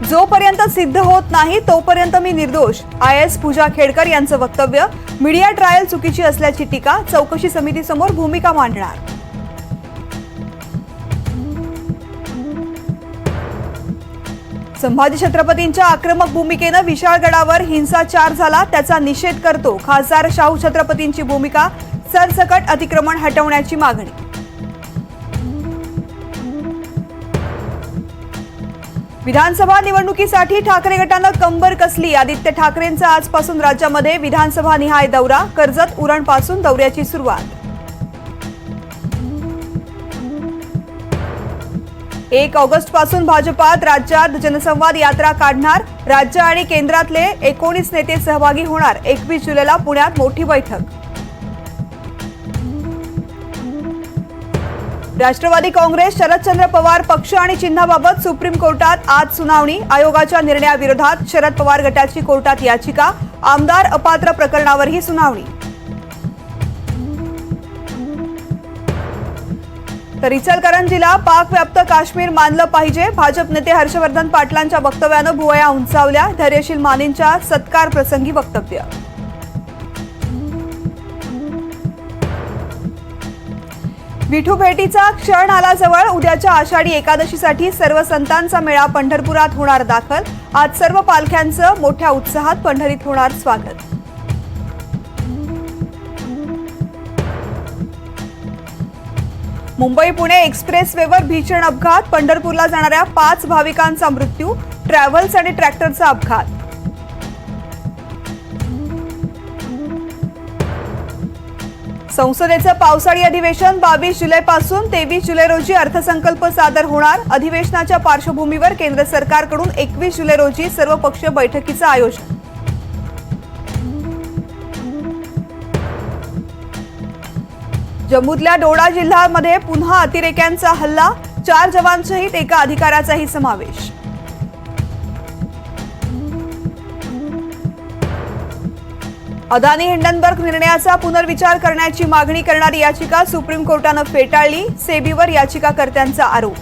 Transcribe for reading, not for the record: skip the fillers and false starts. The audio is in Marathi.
जोपर्यंत सिद्ध होत नाही तोपर्यंत मी निर्दोष, IAS पूजा खेडकर यांचं वक्तव्य. मीडिया ट्रायल चुकीची असल्याची टीका, चौकशी समितीसमोर भूमिका मांडणार. संभाजी छत्रपतींच्या आक्रमक भूमिकेनं विशाळगडावर हिंसाचार झाला, त्याचा निषेध करतो खासदार शाहू छत्रपतींची भूमिका. सरसकट अतिक्रमण हटवण्याची मागणी. विधानसभा निवडणुकीसाठी ठाकरे गटानं कंबर कसली. आदित्य ठाकरेंचा आजपासून राज्यामध्ये विधानसभा निहाय दौरा. कर्जत उरणपासून दौऱ्याची सुरुवात. 1 ऑगस्ट पासून भाजपात राज्यात जनसंवाद यात्रा काढणार. राज्य आणि केंद्रातले 19 नेते सहभागी होणार. 21 जुलैला पुण्यात मोठी बैठक. राष्ट्रवादी काँग्रेस शरदचंद्र पवार पक्ष आणि चिन्हाबाबत सुप्रीम कोर्टात आज सुनावणी. आयोगाच्या निर्णयाविरोधात शरद पवार गटाची कोर्टात याचिका. आमदार अपात्र प्रकरणावरही सुनावणी. तर इचलकरंजीला पाकव्याप्त काश्मीर मानलं पाहिजे. भाजप नेते हर्षवर्धन पाटलांच्या वक्तव्यानं भुवया उंचावल्या. धैर्यशील मानेंच्या सत्कार प्रसंगी वक्तव्य. विठू भेटीचा क्षण आला जवळ. उद्याच्या आषाढी एकादशीसाठी सर्व संतांचा मेळा पंढरपुरात होणार दाखल. आज सर्व पालख्यांचं मोठ्या उत्साहात पंढरीत होणार स्वागत. मुंबई पुणे एक्सप्रेसवेवर भीषण अपघात. पंढरपूरला जाणाऱ्या 5 भाविकांचा मृत्यू. ट्रॅव्हल्स आणि ट्रॅक्टरचा अपघात. संसदेचं पावसाळी अधिवेशन 22 जुलैपासून 23 जुलै रोजी अर्थसंकल्प सादर होणार. अधिवेशनाच्या पार्श्वभूमीवर केंद्र सरकारकडून 21 जुलै रोजी सर्वपक्षीय बैठकीचं आयोजन. जम्मूतल्या डोडा जिल्ह्यामध्ये पुन्हा अतिरेक्यांचा हल्ला. 4 जवान शहीद, एका अधिकाऱ्याचाही समावेश. अदानी हिंडनबर्ग निर्णयाचा पुनर्विचार करण्याची मागणी करणारी याचिका सुप्रीम कोर्टानं फेटाळली. सेबीवर याचिकाकर्त्यांचा आरोप.